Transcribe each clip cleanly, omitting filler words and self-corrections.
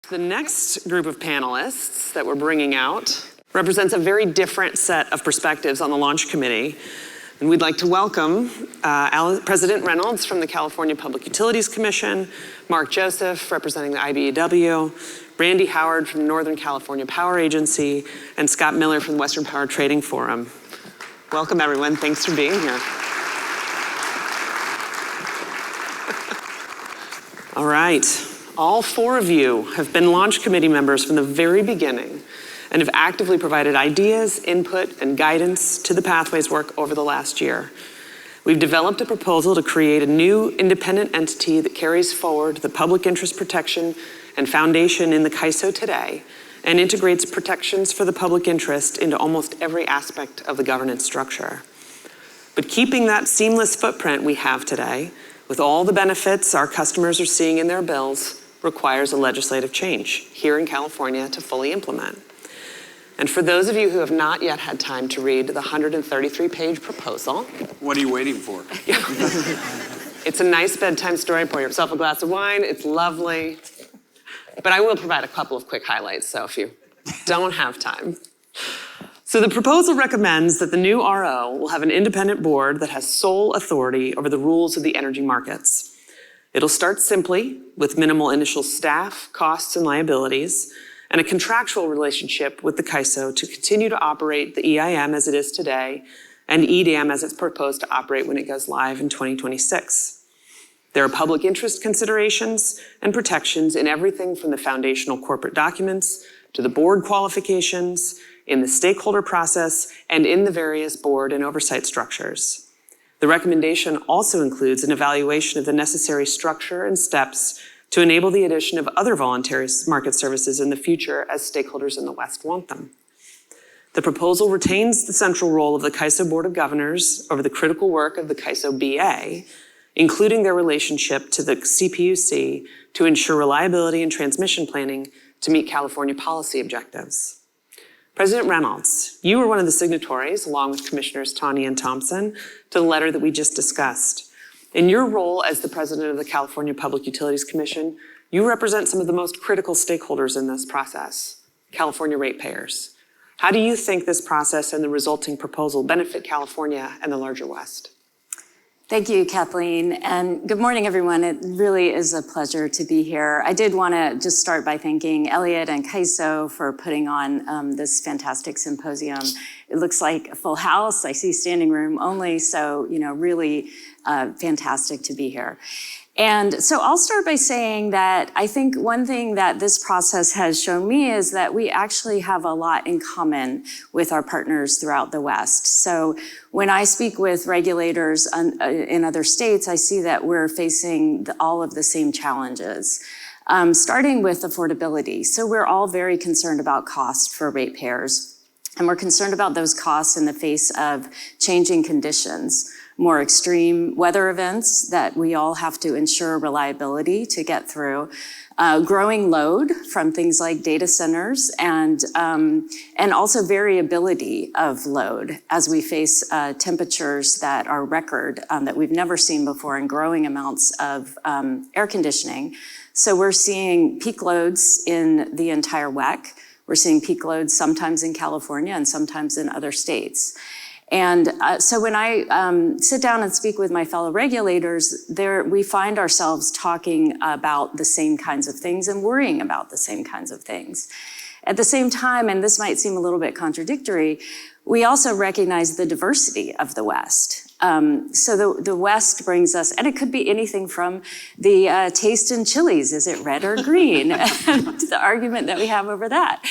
The next group of panelists that we're bringing out represents a very different set of perspectives on the launch committee. And we'd like to welcome President Reynolds from the California Public Utilities Commission, Mark Joseph representing the IBEW, Brandy Howard from the Northern California Power Agency, and Scott Miller from the Western Power Trading Forum. Welcome, everyone. Thanks for being here. All right. All four of you have been launch committee members from the very beginning and have actively provided ideas, input, and guidance to the Pathways work over the last year. We've developed a proposal to create a new independent entity that carries forward the public interest protection and foundation in the CAISO today and integrates protections for the public interest into almost every aspect of the governance structure. But keeping that seamless footprint we have today, with all the benefits our customers are seeing in their bills, requires a legislative change here in California to fully implement. And for those of you who have not yet had time to read the 133-page proposal. What are you waiting for? It's a nice bedtime story. Pour yourself a glass of wine. It's lovely. But I will provide a couple of quick highlights, so if you don't have time. So the proposal recommends that the new RO will have an independent board that has sole authority over the rules of the energy markets. It'll start simply with minimal initial staff, costs, and liabilities, and a contractual relationship with the CAISO to continue to operate the EIM as it is today and EDM as it's proposed to operate when it goes live in 2026. There are public interest considerations and protections in everything from the foundational corporate documents to the board qualifications, in the stakeholder process, and in the various board and oversight structures. The recommendation also includes an evaluation of the necessary structure and steps to enable the addition of other voluntary market services in the future as stakeholders in the West want them. The proposal retains the central role of the CAISO Board of Governors over the critical work of the CAISO BA, including their relationship to the CPUC to ensure reliability and transmission planning to meet California policy objectives. President Reynolds, you were one of the signatories, along with Commissioners Taney and Thompson, to the letter that we just discussed. In your role as the president of the California Public Utilities Commission, you represent some of the most critical stakeholders in this process, California ratepayers. How do you think this process and the resulting proposal benefit California and the larger West? Thank you, Kathleen, and good morning, everyone. It really is a pleasure to be here. I did want to just start by thanking Elliot and CAISO for putting on this fantastic symposium. It looks like a full house. I see standing room only, so really fantastic to be here. And so I'll start by saying that I think one thing that this process has shown me is that we actually have a lot in common with our partners throughout the West. So when I speak with regulators in other states, I see that we're facing all of the same challenges, starting with affordability. So we're all very concerned about cost for ratepayers, and we're concerned about those costs in the face of changing conditions, more extreme weather events that we all have to ensure reliability to get through, growing load from things like data centers, and also variability of load as we face temperatures that are record, that we've never seen before, and growing amounts of air conditioning. So we're seeing peak loads in the entire WEC. We're seeing peak loads sometimes in California and sometimes in other states. And so when I sit down and speak with my fellow regulators, we find ourselves talking about the same kinds of things and worrying about the same kinds of things. At the same time, and this might seem a little bit contradictory, we also recognize the diversity of the West. So the West brings us, and it could be anything from the taste in chilies, is it red or green? The argument that we have over that.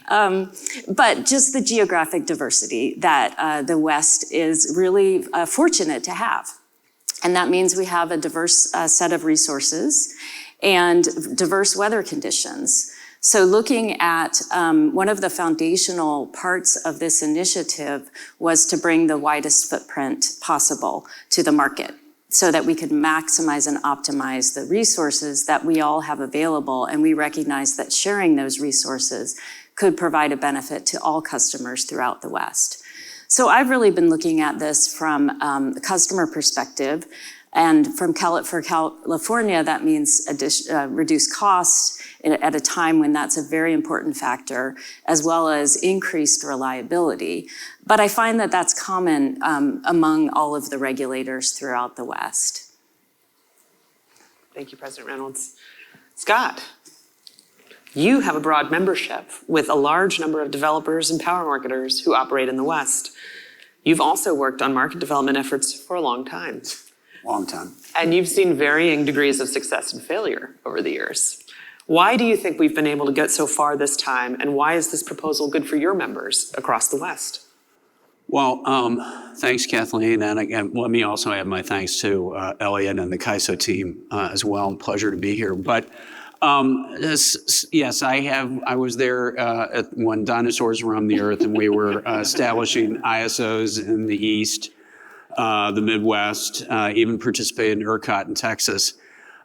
But just the geographic diversity that the West is really fortunate to have. And that means we have a diverse set of resources and diverse weather conditions. So looking at one of the foundational parts of this initiative was to bring the widest footprint possible to the market so that we could maximize and optimize the resources that we all have available. And we recognize that sharing those resources could provide a benefit to all customers throughout the West. So I've really been looking at this from the customer perspective. And for California, that means reduced costs at a time when that's a very important factor, as well as increased reliability. But I find that that's common among all of the regulators throughout the West. Thank you, President Reynolds. Scott, you have a broad membership with a large number of developers and power marketers who operate in the West. You've also worked on market development efforts for a long time. Long time. And you've seen varying degrees of success and failure over the years. Why do you think we've been able to get so far this time, and why is this proposal good for your members across the West? Well, thanks, Kathleen. And again, let me also add my thanks to Elliot and the CAISO team as well. Pleasure to be here. But yes, I was there when dinosaurs roamed the earth and we were establishing ISOs in the East, the Midwest, even participated in ERCOT in Texas.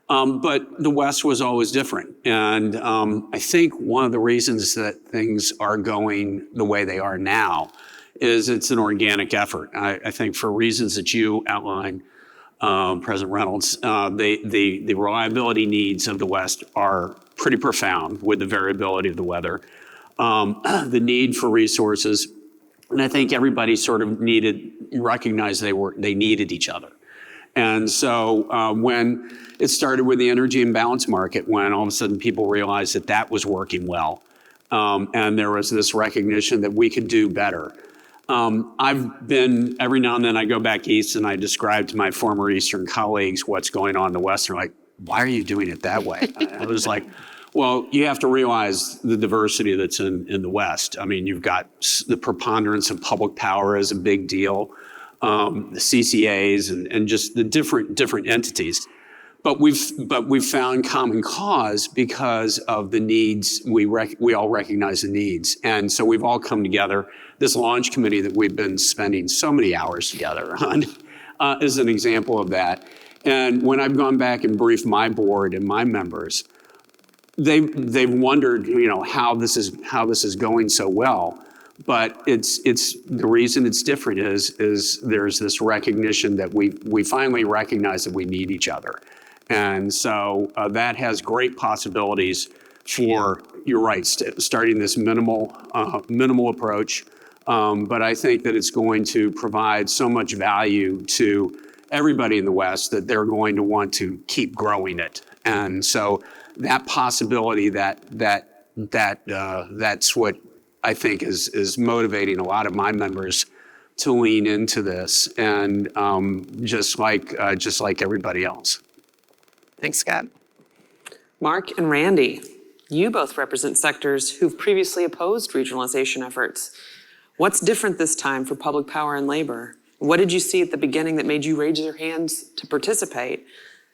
But the West was always different. And I think one of the reasons that things are going the way they are now is it's an organic effort. I think for reasons that you outlined, President Reynolds, the reliability needs of the West are pretty profound with the variability of the weather, the need for resources, and I think everybody sort of recognized they needed each other. And so when it started with the energy imbalance market, when all of a sudden people realized that that was working well, and there was this recognition that we could do better. Every now and then I go back east and I describe to my former Eastern colleagues what's going on in the West. They're like, why are you doing it that way? I was like, well, you have to realize the diversity that's in the West. I mean, you've got the preponderance of public power is a big deal, the CCAs and just the different entities. But we've found common cause because of the needs. We all recognize the needs. And so we've all come together. This launch committee that we've been spending so many hours together on is an example of that. And when I've gone back and briefed my board and my members, they've wondered, how this is going so well. But it's the reason it's different is there's this recognition that we finally recognize that we need each other. And so that has great possibilities for, you're right, starting this minimal approach. But I think that it's going to provide so much value to everybody in the West that they're going to want to keep growing it. And so that possibility that's what I think is motivating a lot of my members to lean into this, and just like everybody else. Thanks, Scott. Mark and Randy, you both represent sectors who've previously opposed regionalization efforts. What's different this time for public power and labor? What did you see at the beginning that made you raise your hands to participate?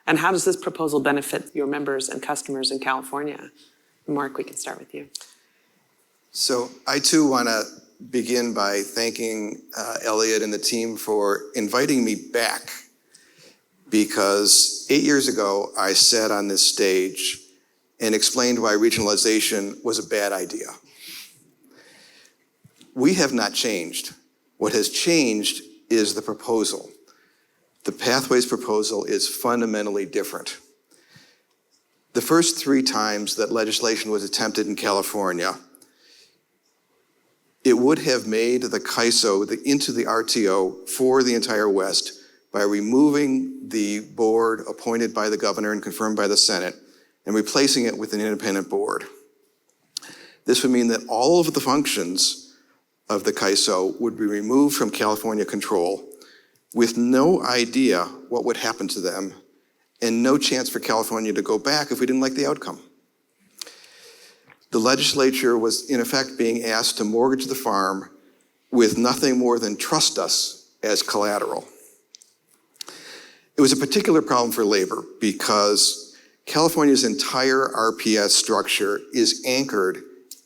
And how does this proposal benefit your members and customers in California? Mark, we can start with you. So I too want to begin by thanking Elliot and the team for inviting me back, because 8 years ago I sat on this stage and explained why regionalization was a bad idea. We have not changed. What has changed is the proposal. The Pathways proposal is fundamentally different. The first 3 times that legislation was attempted in California, it would have made the CAISO into the RTO for the entire West by removing the board appointed by the governor and confirmed by the Senate and replacing it with an independent board. This would mean that all of the functions of the CAISO would be removed from California control with no idea what would happen to them and no chance for California to go back if we didn't like the outcome. The legislature was in effect being asked to mortgage the farm with nothing more than trust us as collateral. It was a particular problem for labor because California's entire RPS structure is anchored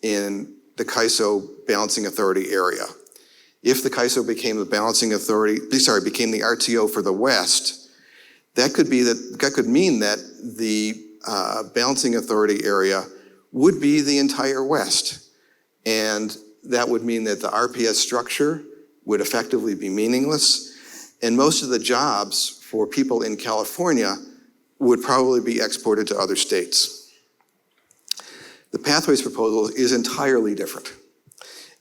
in the CAISO balancing authority area. If the CAISO became the became the RTO for the West, that could mean that the balancing authority area would be the entire West. And that would mean that the RPS structure would effectively be meaningless. And most of the jobs for people in California would probably be exported to other states. The Pathways proposal is entirely different.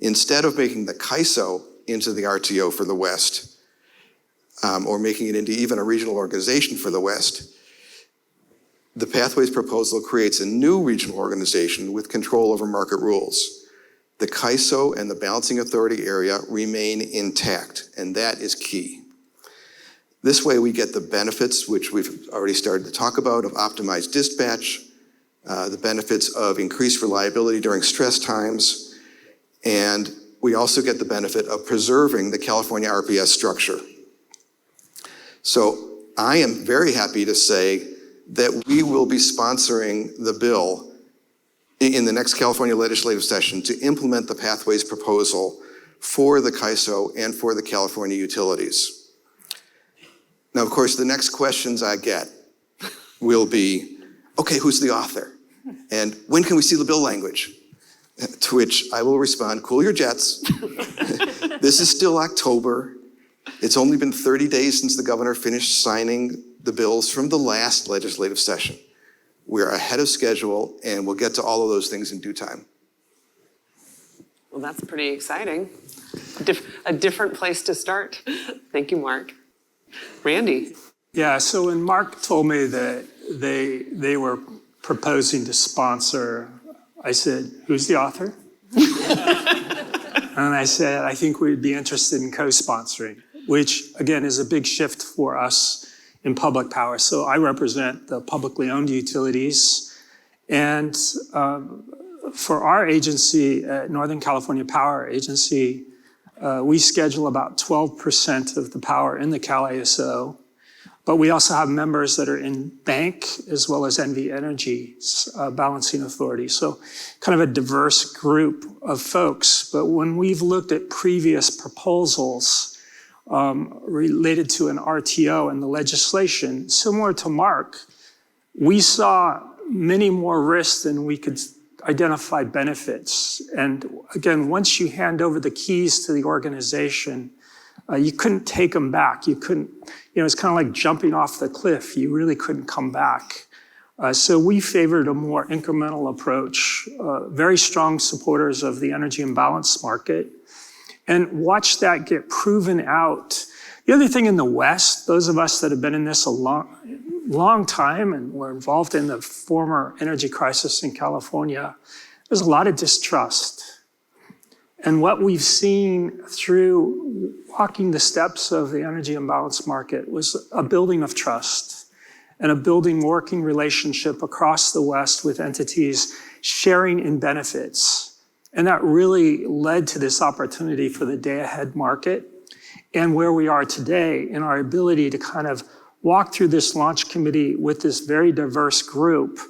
Instead of making the CAISO into the RTO for the West, or making it into even a regional organization for the West, the Pathways proposal creates a new regional organization with control over market rules. The CAISO and the Balancing Authority area remain intact, and that is key. This way we get the benefits, which we've already started to talk about, of optimized dispatch, the benefits of increased reliability during stress times, and we also get the benefit of preserving the California RPS structure. So I am very happy to say that we will be sponsoring the bill in the next California legislative session to implement the Pathways proposal for the CAISO and for the California utilities. Now, of course, the next questions I get will be, okay, who's the author? And when can we see the bill language? To which I will respond, cool your jets. This is still October. It's only been 30 days since the governor finished signing the bills from the last legislative session. We're ahead of schedule, and we'll get to all of those things in due time. Well, that's pretty exciting. A different place to start. Thank you, Mark. Randy. Yeah, so when Mark told me that they were proposing to sponsor, I said, who's the author? And I said, I think we'd be interested in co-sponsoring, which again is a big shift for us in public power. So I represent the publicly owned utilities. And for our agency, Northern California Power Agency, we schedule about 12% of the power in the CAISO. But we also have members that are in Bank as well as NV Energy's Balancing Authority. So kind of a diverse group of folks. But when we've looked at previous proposals related to an RTO and the legislation, similar to Mark, we saw many more risks than we could identify benefits. And again, once you hand over the keys to the organization, you couldn't take them back. You couldn't, it's kind of like jumping off the cliff. You really couldn't come back. So we favored a more incremental approach, very strong supporters of the energy imbalance market, and watch that get proven out. The other thing in the West, those of us that have been in this a long time and were involved in the former energy crisis in California, there's a lot of distrust. And what we've seen through walking the steps of the energy imbalance market was a building of trust and a building working relationship across the West with entities sharing in benefits. And that really led to this opportunity for the day-ahead market and where we are today in our ability to kind of walk through this launch committee with this very diverse group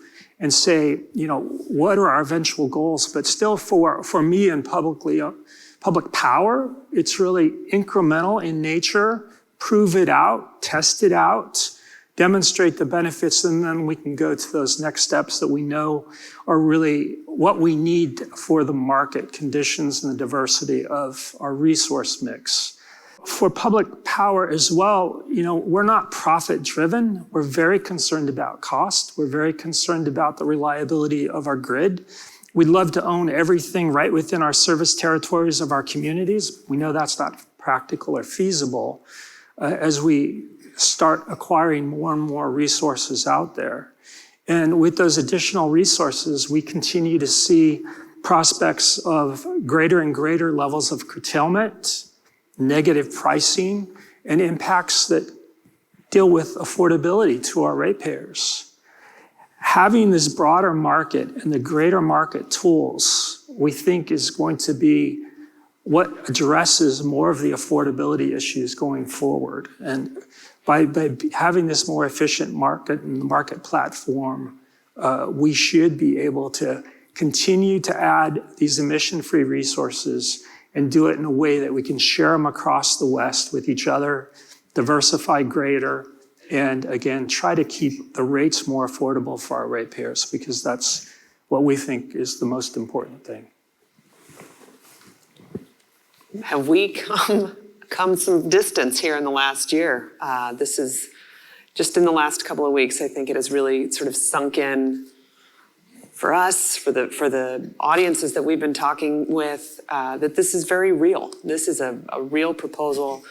and say, what are our eventual goals? But still for me and public power, it's really incremental in nature, prove it out, test it out, demonstrate the benefits, and then we can go to those next steps that we know are really what we need for the market conditions and the diversity of our resource mix. For public power as well, we're not profit driven. We're very concerned about cost. We're very concerned about the reliability of our grid. We'd love to own everything right within our service territories of our communities. We know that's not practical or feasible as we start acquiring more and more resources out there. And with those additional resources, we continue to see prospects of greater and greater levels of curtailment, negative pricing, and impacts that deal with affordability to our ratepayers. Having this broader market and the greater market tools, we think is going to be what addresses more of the affordability issues going forward. And by having this more efficient market and market platform, we should be able to continue to add these emission-free resources and do it in a way that we can share them across the West with each other, diversify greater, and again, try to keep the rates more affordable for our ratepayers, because that's what we think is the most important thing. Have we come some distance here in the last year? This is just in the last couple of weeks, I think it has really sort of sunk in for us, for the audiences that we've been talking with, that this is very real. This is a real proposal,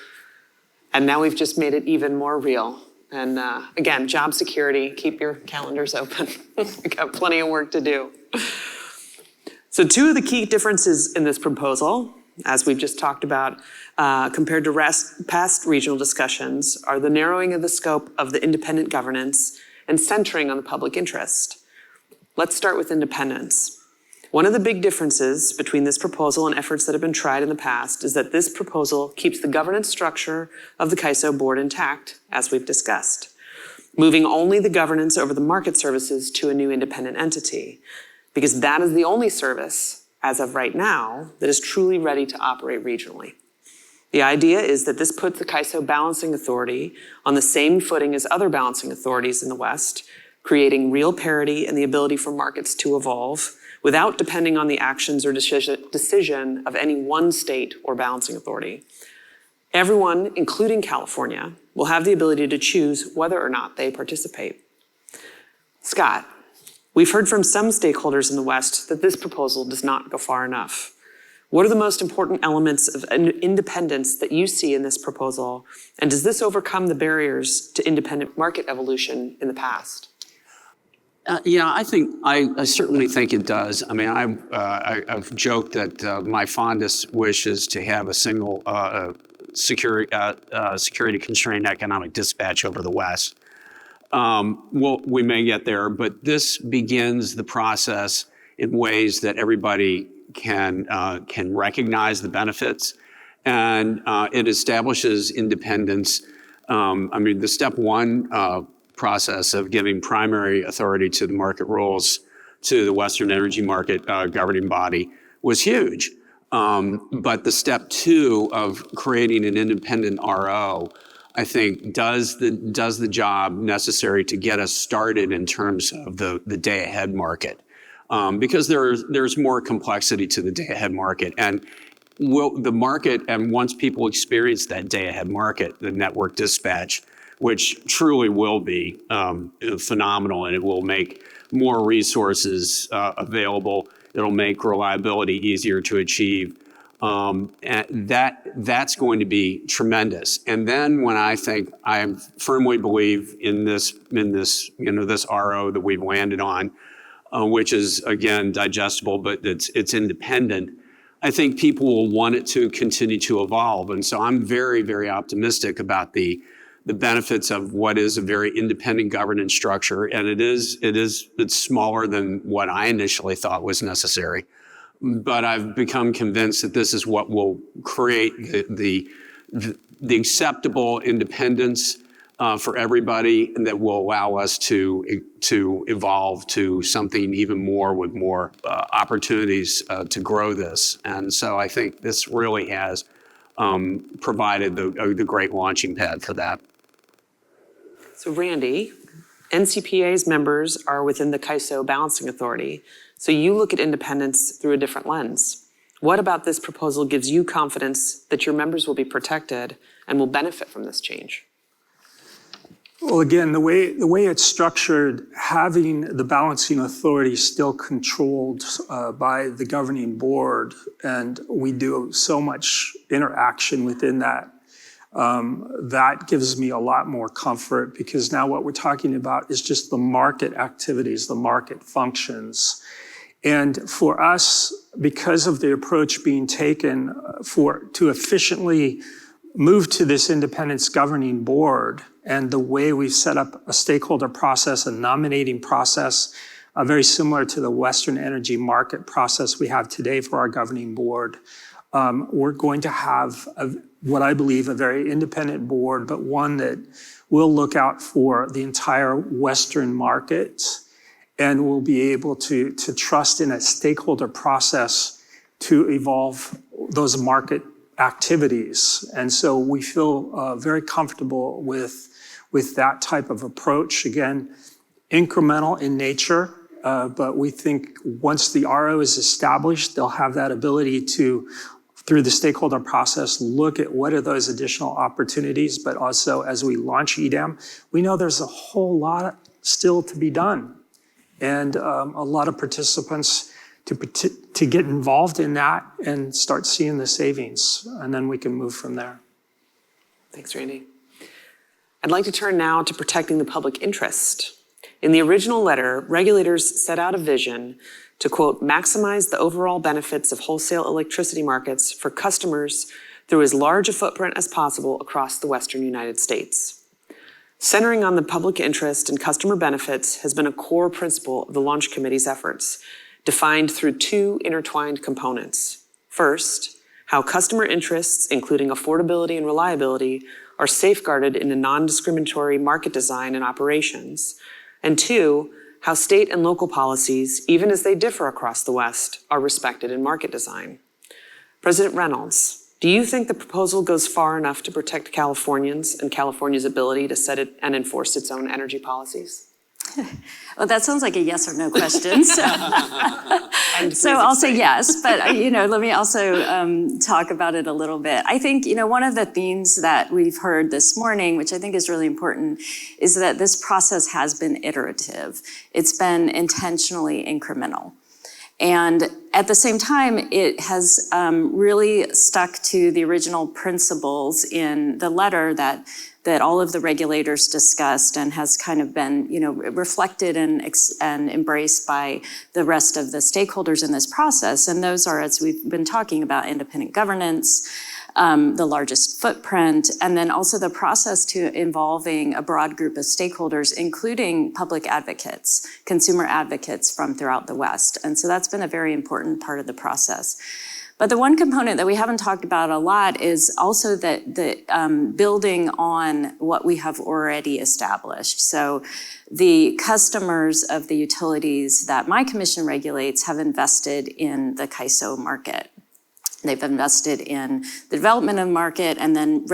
and now we've just made it even more real. And again, job security, keep your calendars open. We've got plenty of work to do. So two of the key differences in this proposal, as we've just talked about, compared to past regional discussions, are the narrowing of the scope of the independent governance and centering on the public interest. Let's start with independence. One of the big differences between this proposal and efforts that have been tried in the past is that this proposal keeps the governance structure of the CAISO board intact, as we've discussed, moving only the governance over the market services to a new independent entity, because that is the only service, as of right now, that is truly ready to operate regionally. The idea is that this puts the CAISO balancing authority on the same footing as other balancing authorities in the West, creating real parity and the ability for markets to evolve without depending on the actions or decision of any one state or balancing authority. Everyone, including California, will have the ability to choose whether or not they participate. Scott, we've heard from some stakeholders in the West that this proposal does not go far enough. What are the most important elements of independence that you see in this proposal? And does this overcome the barriers to independent market evolution in the past? Yeah, I certainly think it does. I mean, I've joked that my fondest wish is to have a single security constrained economic dispatch over the West. We may get there, but this begins the process in ways that everybody can recognize the benefits, and it establishes independence. I mean, the step one process of giving primary authority to the market rules to the Western Energy Market governing body was huge. But the step two of creating an independent RO, I think, does the job necessary to get us started in terms of the day-ahead market. Because there's more complexity to the day-ahead market. And the market, and once people experience that day-ahead market, the network dispatch, which truly will be phenomenal, and it will make more resources available. It'll make reliability easier to achieve. And that's going to be tremendous. And then when I firmly believe in this RO that we've landed on, which is again digestible, but it's independent. I think people will want it to continue to evolve, and so I'm very, very optimistic about the benefits of what is a very independent governance structure, and it's smaller than what I initially thought was necessary. But I've become convinced that this is what will create the acceptable independence for everybody, and that will allow us to evolve to something even more with more opportunities to grow this. And so I think this really has provided the great launching pad for that. So Randy, NCPA's members are within the CAISO Balancing Authority, so you look at independence through a different lens. What about this proposal gives you confidence that your members will be protected and will benefit from this change? Well, again, the way it's structured, having the balancing authority still controlled by the governing board, and we do so much interaction within that, that gives me a lot more comfort, because now what we're talking about is just the market activities, the market functions. And for us, because of the approach being taken to efficiently move to this independence governing board, and the way we've set up a stakeholder process, a nominating process, very similar to the Western energy market process we have today for our governing board, we're going to have what I believe a very independent board, but one that will look out for the entire Western market, and will be able to trust in a stakeholder process to evolve those market activities. And so we feel very comfortable with that type of approach. Again, incremental in nature, but we think once the RO is established, they'll have that ability to through the stakeholder process, look at what are those additional opportunities, but also as we launch EDAM, we know there's a whole lot still to be done. And a lot of participants to get involved in that and start seeing the savings, and then we can move from there. Thanks, Randy. I'd like to turn now to protecting the public interest. In the original letter, regulators set out a vision to, quote, maximize the overall benefits of wholesale electricity markets for customers through as large a footprint as possible across the Western United States. Centering on the public interest and customer benefits has been a core principle of the Launch Committee's efforts, defined through two intertwined components. First, how customer interests, including affordability and reliability, are safeguarded in a non-discriminatory market design and operations. And two, how state and local policies, even as they differ across the West, are respected in market design. President Reynolds, do you think the proposal goes far enough to protect Californians and California's ability to set it and enforce its own energy policies? Well, that sounds like a yes or no question. So I'll say yes, but let me also talk about it a little bit. I think, one of the themes that we've heard this morning, which I think is really important, is that this process has been iterative. It's been intentionally incremental. And at the same time, it has really stuck to the original principles in the letter that all of the regulators discussed and has kind of been, reflected and embraced by the rest of the stakeholders in this process. And those are, as we've been talking about, independent governance, the largest footprint, and then also the process to involving a broad group of stakeholders, including public advocates, consumer advocates from throughout the West. And so that's been a very important part of the process. But the one component that we haven't talked about a lot is also that building on what we have already established. So the customers of the utilities that my commission regulates have invested in the CAISO market. They've invested in the development of the market, and then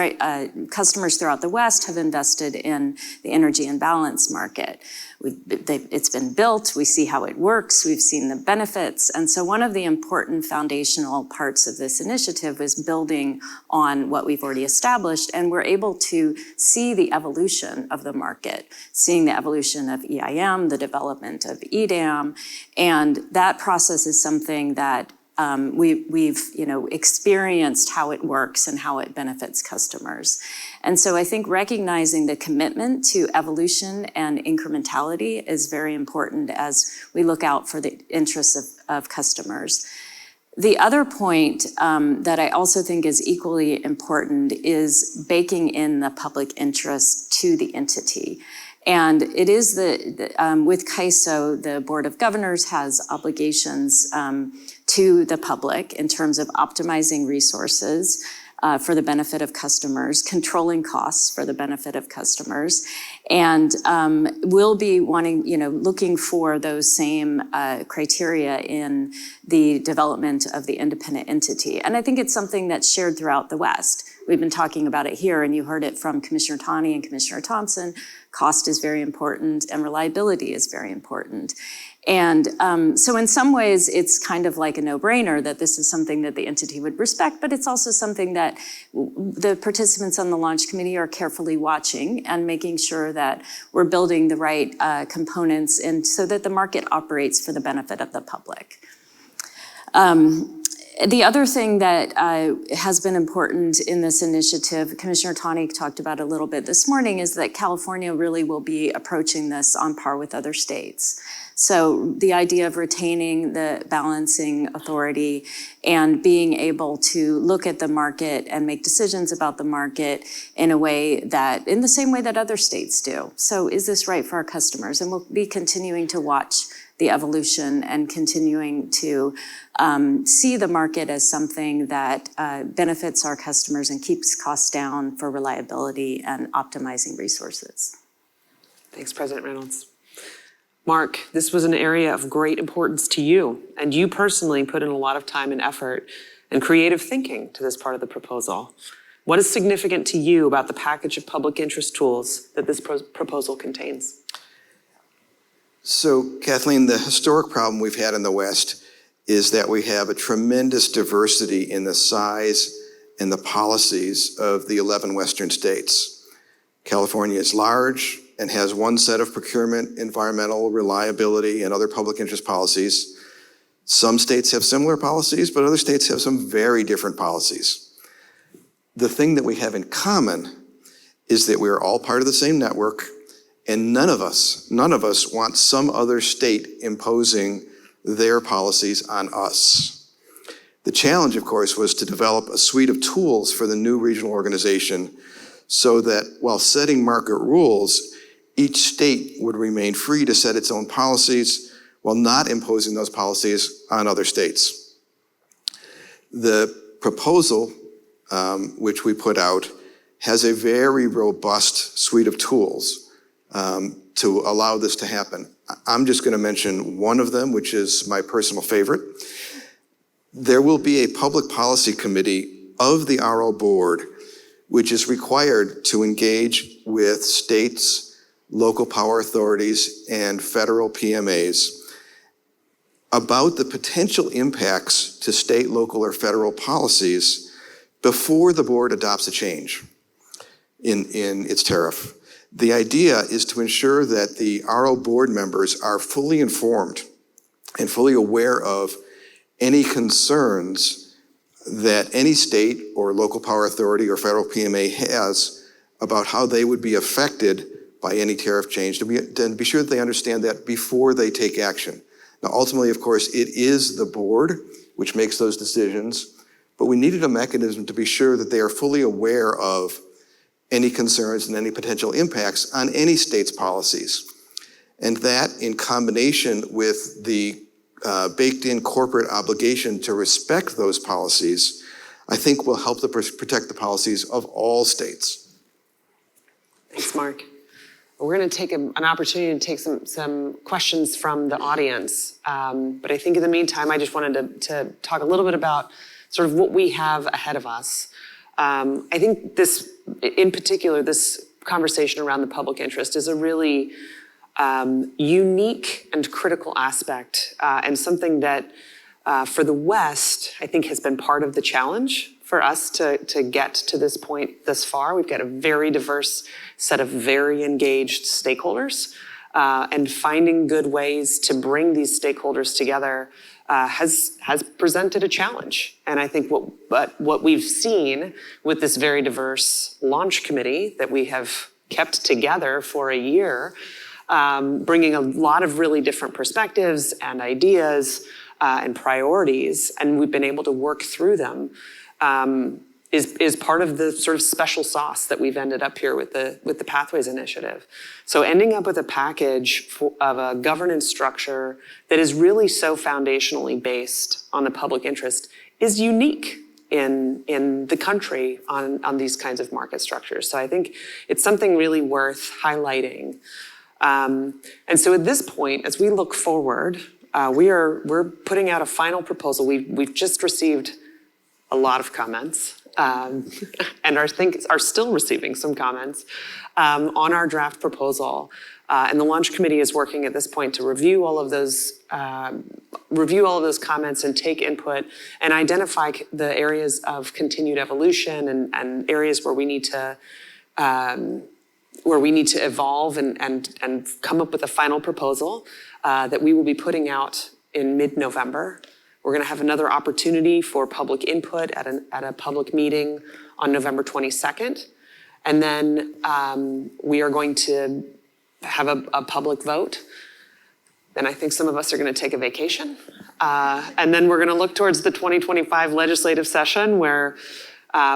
customers throughout the West have invested in the energy imbalance market. It's been built, we see how it works, we've seen the benefits, and so one of the important foundational parts of this initiative was building on what we've already established, and we're able to see the evolution of the market, seeing the evolution of EIM, the development of EDAM, and that process is something that we've experienced how it works and how it benefits customers. And so I think recognizing the commitment to evolution and incrementality is very important as we look out for the interests of customers. The other point that I also think is equally important is baking in the public interest to the entity. And it is with CAISO, the Board of Governors has obligations to the public in terms of optimizing resources for the benefit of customers, controlling costs for the benefit of customers, and we'll be looking for those same criteria in the development of the independent entity. And I think it's something that's shared throughout the West. We've been talking about it here, and you heard it from Commissioner Taney and Commissioner Thompson. Cost is very important, and reliability is very important. And so in some ways, it's kind of like a no-brainer that this is something that the entity would respect, but it's also something that the participants on the launch committee are carefully watching and making sure that we're building the right components and so that the market operates for the benefit of the public. The other thing that has been important in this initiative, Commissioner Taney talked about a little bit this morning, is that California really will be approaching this on par with other states. So the idea of retaining the balancing authority and being able to look at the market and make decisions about the market in a way that, in the same way that other states do. So is this right for our customers? And we'll be continuing to watch the evolution and continuing to see the market as something that benefits our customers and keeps costs down for reliability and optimizing resources. Thanks, President Reynolds. Mark, this was an area of great importance to you, and you personally put in a lot of time and effort and creative thinking to this part of the proposal. What is significant to you about the package of public interest tools that this proposal contains? So, Kathleen, the historic problem we've had in the West is that we have a tremendous diversity in the size and the policies of the 11 Western states. California is large and has one set of procurement, environmental, reliability, and other public interest policies. Some states have similar policies, but other states have some very different policies. The thing that we have in common is that we are all part of the same network, and none of us want some other state imposing their policies on us. The challenge, of course, was to develop a suite of tools for the new regional organization so that while setting market rules, each state would remain free to set its own policies while not imposing those policies on other states. The proposal, which we put out, has a very robust suite of tools to allow this to happen. I'm just going to mention one of them, which is my personal favorite. There will be a public policy committee of the RO board, which is required to engage with states, local power authorities, and federal PMAs about the potential impacts to state, local, or federal policies before the board adopts a change in its tariff. The idea is to ensure that the RO board members are fully informed and fully aware of any concerns that any state or local power authority or federal PMA has about how they would be affected by any tariff change, to be sure that they understand that before they take action. Now, ultimately, of course, it is the board which makes those decisions, but we needed a mechanism to be sure that they are fully aware of any concerns and any potential impacts on any state's policies. And that, in combination with the baked-in corporate obligation to respect those policies, I think will help to protect the policies of all states. Thanks, Mark. We're going to take an opportunity to take some questions from the audience. But I think in the meantime, I just wanted to talk a little bit about sort of what we have ahead of us. I think this, in particular, this conversation around the public interest is a really unique and critical aspect, and something that for the West, I think has been part of the challenge for us to get to this point thus far. We've got a very diverse set of very engaged stakeholders, and finding good ways to bring these stakeholders together has presented a challenge. And I think what we've seen with this very diverse launch committee that we have kept together for a year, bringing a lot of really different perspectives and ideas and priorities, and we've been able to work through them, is part of the sort of special sauce that we've ended up here with the Pathways Initiative. So ending up with a package of a governance structure that is really so foundationally based on the public interest is unique in the country on these kinds of market structures. So I think it's something really worth highlighting. And so at this point, as we look forward, we're putting out a final proposal. We've just received a lot of comments, and are still receiving some comments on our draft proposal. And the launch committee is working at this point to review all of those comments and take input and identify the areas of continued evolution and areas where we need to evolve and come up with a final proposal that we will be putting out in mid-November. We're going to have another opportunity for public input at a public meeting on November 22nd. And then we are going to have a public vote. Then I think some of us are going to take a vacation. And then we're going to look towards the 2025 legislative session where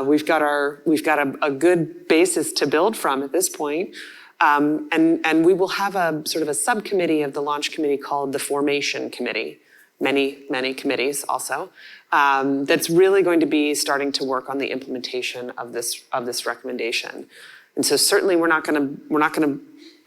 we've got a good basis to build from at this point. And we will have a sort of a subcommittee of the launch committee called the Formation Committee. Many committees also, that's really going to be starting to work on the implementation of this recommendation. And so certainly we're not going to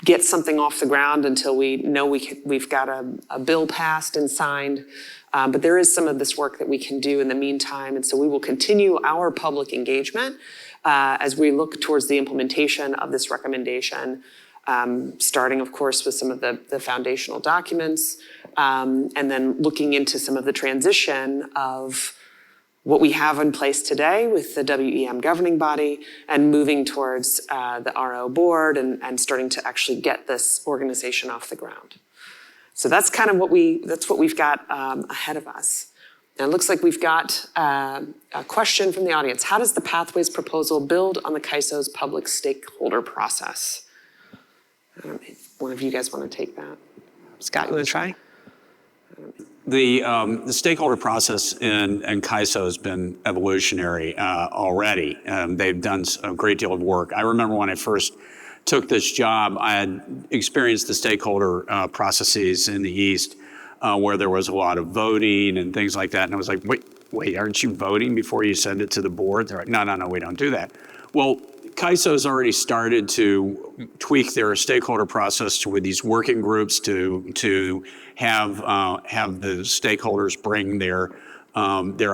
get something off the ground until we know we've got a bill passed and signed. But there is some of this work that we can do in the meantime. And so we will continue our public engagement as we look towards the implementation of this recommendation. starting, of course, with some of the foundational documents, and then looking into some of the transition of what we have in place today with the WEM governing body and moving towards the RO board and starting to actually get this organization off the ground. So that's kind of what we've got ahead of us. And it looks like we've got a question from the audience. How does the Pathways proposal build on the CAISO's public stakeholder process? I don't know if one of you guys want to take that. Scott, you want to try? The stakeholder process in CAISO has been evolutionary already. They've done a great deal of work. I remember when I first took this job, I had experienced the stakeholder processes in the East where there was a lot of voting and things like that. And I was like, wait, aren't you voting before you send it to the board? They're like, no, we don't do that. Well, CAISO's already started to tweak their stakeholder process with these working groups to have the stakeholders bring their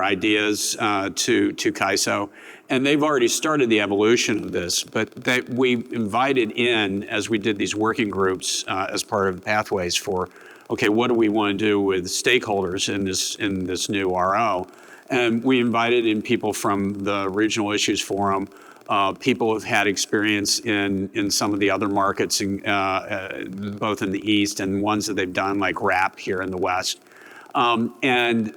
ideas to CAISO. And they've already started the evolution of this, but we invited in, as we did these working groups as part of Pathways for, okay, what do we want to do with stakeholders in this new RO? And we invited in people from the Regional Issues Forum, people who've had experience in some of the other markets, both in the East and ones that they've done, like RAP here in the West. And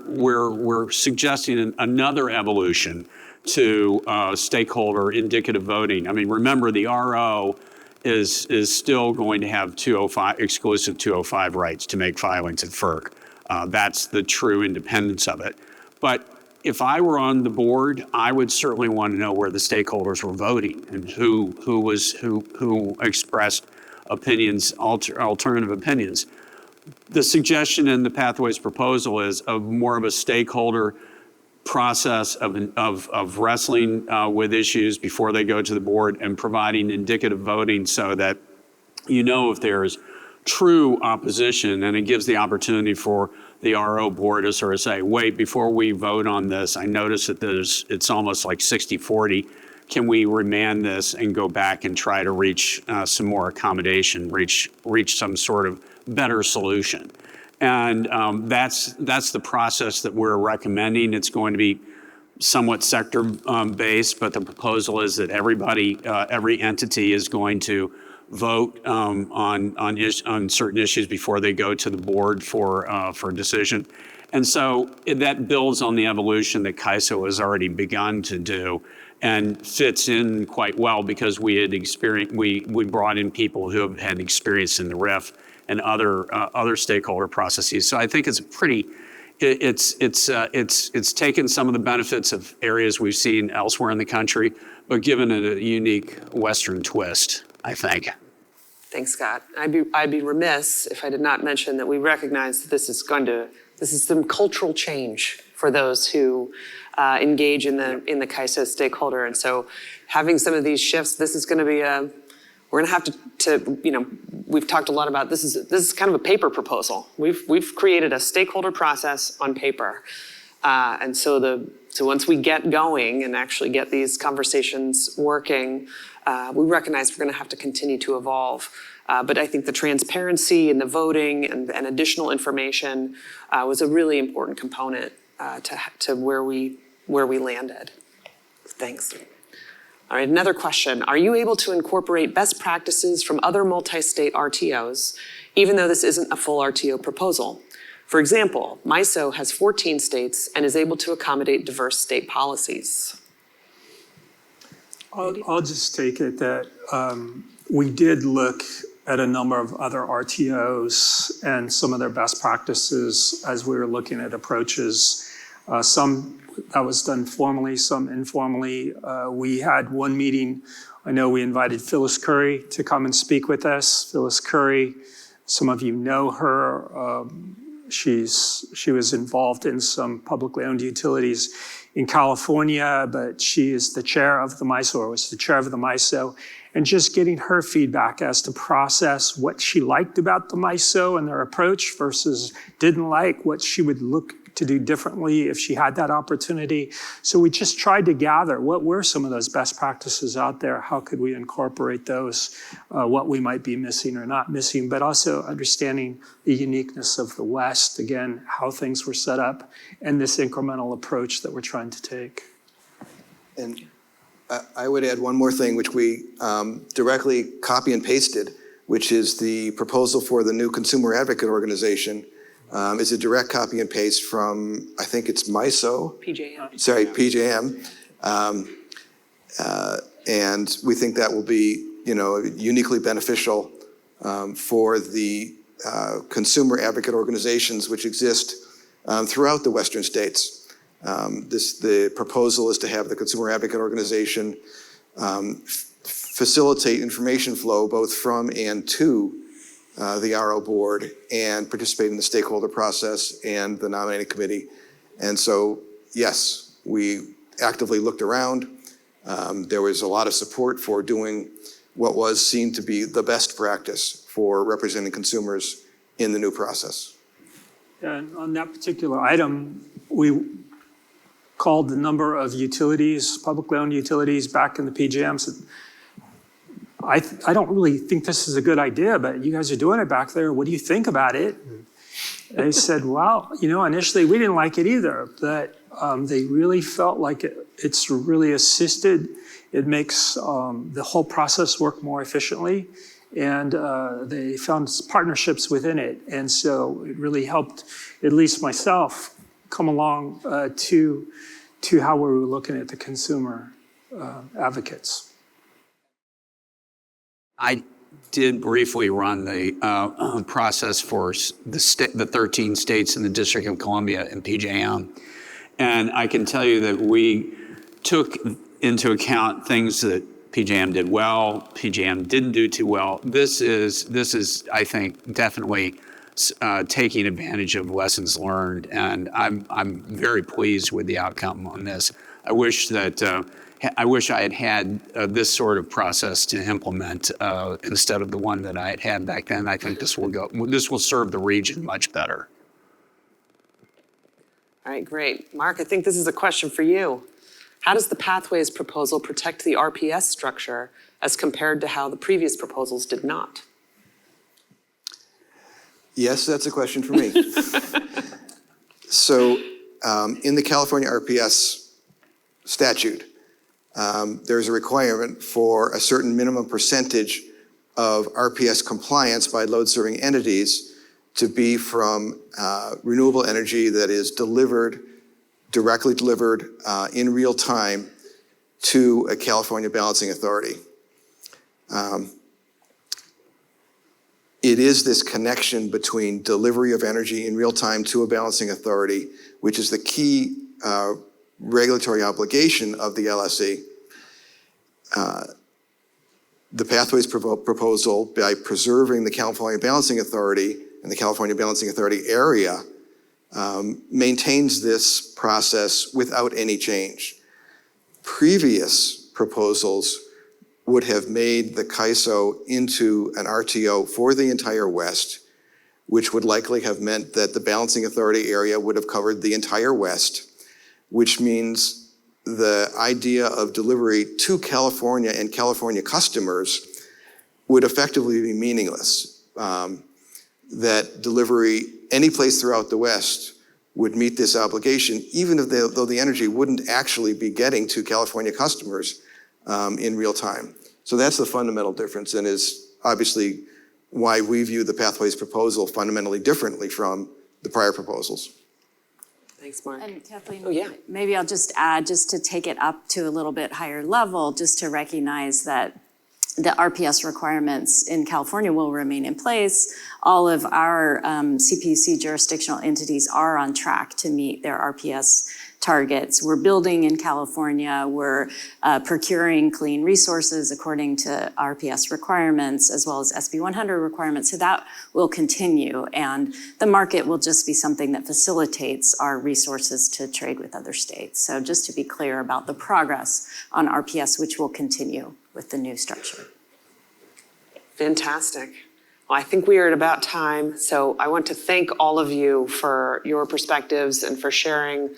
we're suggesting another evolution to stakeholder indicative voting. I mean, remember the RO is still going to have exclusive 205 rights to make filings at FERC. That's the true independence of it. But if I were on the board, I would certainly want to know where the stakeholders were voting and who expressed opinions, alternative opinions. The suggestion in the Pathways proposal is more of a stakeholder process of wrestling with issues before they go to the board and providing indicative voting so that you know if there's true opposition, and it gives the opportunity for the RO board to sort of say, wait, before we vote on this, I notice that it's almost like 60-40. Can we remand this and go back and try to reach some more accommodation, reach some sort of better solution? And that's the process that we're recommending. It's going to be somewhat sector based, but the proposal is that every entity is going to vote on certain issues before they go to the board for a decision. And so that builds on the evolution that CAISO has already begun to do and fits in quite well because we brought in people who have had experience in the RIF and other stakeholder processes. So I think it's it's taken some of the benefits of areas we've seen elsewhere in the country, but given it a unique Western twist, I think. Thanks, Scott. I'd be remiss if I did not mention that we recognize that this is some cultural change for those who engage in the CAISO stakeholder. And so having some of these shifts, this is going to be we're going to have to we've talked a lot about this is kind of a paper proposal. We've created a stakeholder process on paper. And so once we get going and actually get these conversations working, we recognize we're going to have to continue to evolve. But I think the transparency and the voting and additional information was a really important component to where we landed. Thanks. All right, another question. Are you able to incorporate best practices from other multi-state RTOs, even though this isn't a full RTO proposal? For example, MISO has 14 states and is able to accommodate diverse state policies. I'll just take it that we did look at a number of other RTOs and some of their best practices as we were looking at approaches. Some that was done formally, some informally. We had one meeting. I know we invited Phyllis Curry to come and speak with us. Phyllis Curry, some of you know her. She was involved in some publicly owned utilities in California, but she is the chair of the MISO, or was the chair of the MISO, and just getting her feedback as to process what she liked about the MISO and their approach versus didn't like, what she would look to do differently if she had that opportunity. So we just tried to gather what were some of those best practices out there, how could we incorporate those, what we might be missing or not missing, but also understanding the uniqueness of the West, again, how things were set up, and this incremental approach that we're trying to take. And I would add one more thing, which we directly copy and pasted, which is the proposal for the new consumer advocate organization. Is a direct copy and paste from, I think it's MISO. PJM. Sorry, PJM. And we think that will be, uniquely beneficial for the consumer advocate organizations which exist throughout the Western states. The proposal is to have the consumer advocate organization facilitate information flow both from and to the RO board and participate in the stakeholder process and the nominating committee. And so, yes, we actively looked around. There was a lot of support for doing what was seen to be the best practice for representing consumers in the new process. And on that particular item, we called the number of utilities, publicly owned utilities back in the PJM, said, I don't really think this is a good idea, but you guys are doing it back there. What do you think about it? They said, well, initially we didn't like it either, but they really felt like it's really assisted. It makes the whole process work more efficiently. And they found partnerships within it. And so it really helped, at least myself, come along to how we were looking at the consumer advocates. I did briefly run the process for the 13 states in the District of Columbia and PJM. And I can tell you that we took into account things that PJM did well, PJM didn't do too well. This is I think, definitely taking advantage of lessons learned, and I'm very pleased with the outcome on this. I wish I had had this sort of process to implement instead of the one that I had back then. I think this will serve the region much better. All right, great. Mark, I think this is a question for you. How does the Pathways proposal protect the RPS structure as compared to how the previous proposals did not? Yes, that's a question for me. So in the California RPS statute, there's a requirement for a certain minimum percentage of RPS compliance by load-serving entities to be from renewable energy that is directly delivered in real time to a California balancing authority. It is this connection between delivery of energy in real time to a balancing authority, which is the key regulatory obligation of the LSE. The Pathways proposal, by preserving the California Balancing Authority and the California Balancing Authority area, maintains this process without any change. Previous proposals would have made the CAISO into an RTO for the entire West, which would likely have meant that the Balancing Authority area would have covered the entire West, which means the idea of delivery to California and California customers would effectively be meaningless. That delivery any place throughout the West would meet this obligation, even though the energy wouldn't actually be getting to California customers in real time. So that's the fundamental difference, and is obviously why we view the Pathways proposal fundamentally differently from the prior proposals. Thanks, Mark. And Kathleen, Oh, yeah. maybe I'll just add, just to take it up to a little bit higher level, just to recognize that the RPS requirements in California will remain in place. All of our CPUC jurisdictional entities are on track to meet their RPS targets. We're building in California. We're procuring clean resources according to RPS requirements, as well as SB 100 requirements. So that will continue. And the market will just be something that facilitates our resources to trade with other states. So just to be clear about the progress on RPS, which will continue with the new structure. Fantastic. Well, I think we are at about time, so I want to thank all of you for your perspectives and for sharing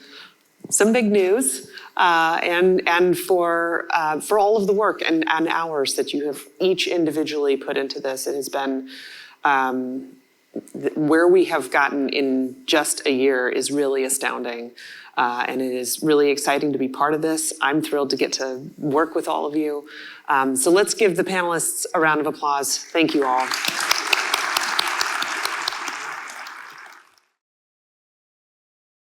some big news, and for all of the work and hours that you have each individually put into this. It has been where we have gotten in just a year is really astounding. And it is really exciting to be part of this. I'm thrilled to get to work with all of you. So let's give the panelists a round of applause. Thank you all.